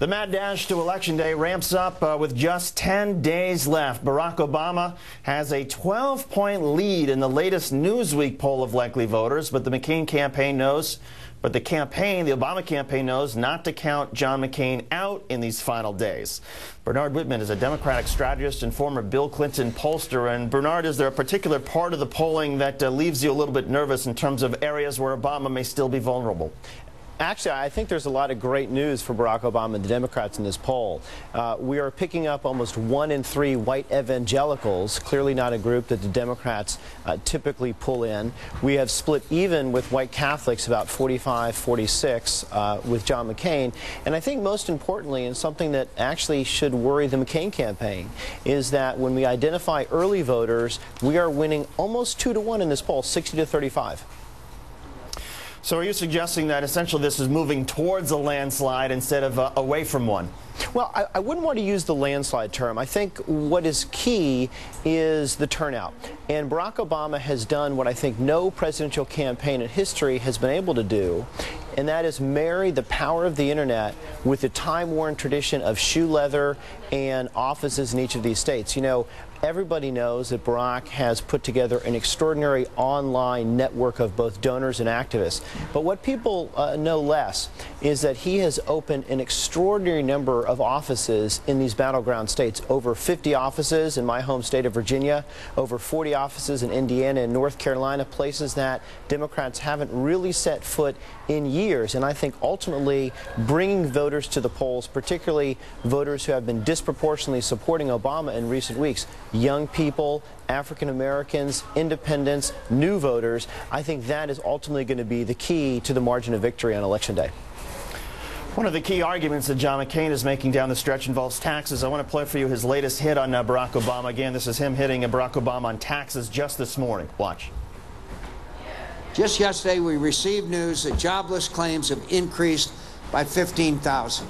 The mad dash to Election Day ramps up with just 10 days left. Barack Obama has a 12-point lead in the latest Newsweek poll of likely voters, but the Obama campaign knows not to count John McCain out in these final days. Bernard Whitman is a Democratic strategist and former Bill Clinton pollster. And Bernard, is there a particular part of the polling that leaves you a little bit nervous in terms of areas where Obama may still be vulnerable? Actually, I think there's a lot of great news for Barack Obama and the Democrats in this poll. We are picking up almost 1 in 3 white evangelicals, clearly not a group that the Democrats typically pull in. We have split even with white Catholics, about 45-46 with John McCain. And I think most importantly, and something that actually should worry the McCain campaign, is that when we identify early voters, we are winning almost 2-to-1 in this poll, 60-35. So are you suggesting that essentially this is moving towards a landslide instead of away from one? Well, I wouldn't want to use the landslide term. I think what is key is the turnout. And Barack Obama has done what I think no presidential campaign in history has been able to do, and that is marry the power of the internet with the time-worn tradition of shoe leather and offices in each of these states. You know, everybody knows that Barack has put together an extraordinary online network of both donors and activists. But what people know less is that he has opened an extraordinary number of offices in these battleground states. Over 50 offices in my home state of Virginia, over 40 offices in Indiana and North Carolina, places that Democrats haven't really set foot in years. And I think ultimately bringing voters to the polls, particularly voters who have been disproportionately supporting Obama in recent weeks, young people, African Americans, independents, new voters, I think that is ultimately going to be the key to the margin of victory on Election Day. One of the key arguments that John McCain is making down the stretch involves taxes. I want to play for you his latest hit on Barack Obama. Again, this is him hitting Barack Obama on taxes just this morning. Watch. Just yesterday, we received news that jobless claims have increased by 15,000.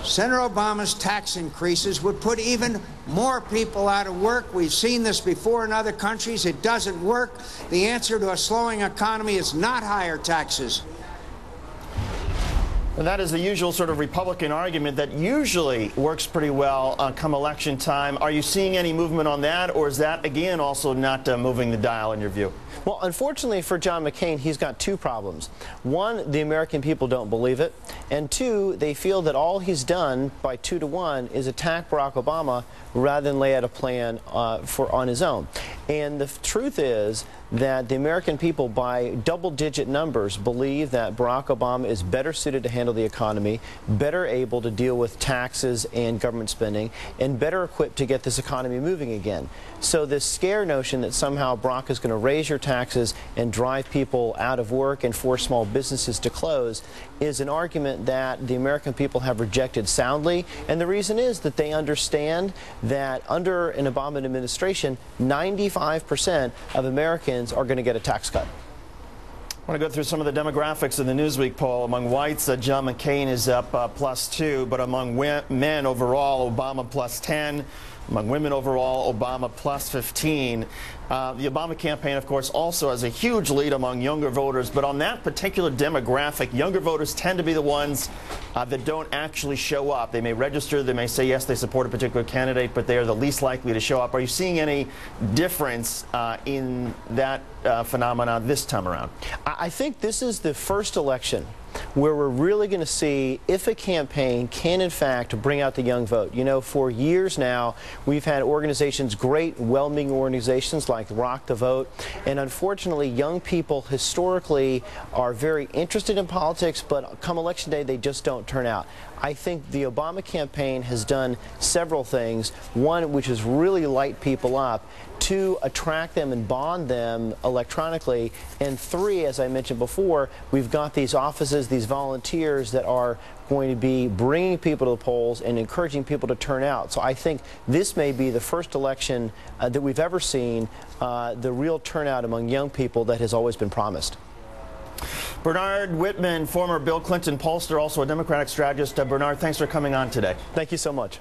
Senator Obama's tax increases would put even more people out of work. We've seen this before in other countries. It doesn't work. The answer to a slowing economy is not higher taxes. And that is the usual sort of Republican argument that usually works pretty well come election time. Are you seeing any movement on that, or is that, again, also not moving the dial in your view? Well, unfortunately for John McCain, he's got two problems. One, the American people don't believe it. And two, they feel that all he's done by 2-to-1 is attack Barack Obama rather than lay out a plan on his own. And the truth is that the American people, by double-digit numbers, believe that Barack Obama is better suited to handle the economy, better able to deal with taxes and government spending, and better equipped to get this economy moving again. So this scare notion that somehow Barack is going to raise your taxes and drive people out of work and force small businesses to close is an argument that the American people have rejected soundly. And the reason is that they understand that under an Obama administration, 95% of Americans are going to get a tax cut. I want to go through some of the demographics in the Newsweek poll. Among whites, John McCain is up +2, but among men overall, Obama +10. Among women overall, Obama +15. The Obama campaign, of course, also has a huge lead among younger voters. But on that particular demographic, younger voters tend to be the ones that don't actually show up. They may register, they may say, yes, they support a particular candidate, but they are the least likely to show up. Are you seeing any difference in that phenomenon this time around? I think this is the first election where we're really going to see if a campaign can, in fact, bring out the young vote. You know, for years now, we've had organizations, great, well-meaning organizations like Rock the Vote, and unfortunately, young people historically are very interested in politics, but come Election Day, they just don't turn out. I think the Obama campaign has done several things. One, which is really light people up. Two, attract them and bond them electronically. And three, as I mentioned before, we've got these offices, these volunteers that are going to be bringing people to the polls and encouraging people to turn out. So I think this may be the first election that we've ever seen, the real turnout among young people that has always been promised. Bernard Whitman, former Bill Clinton pollster, also a Democratic strategist. Bernard, thanks for coming on today. Thank you so much.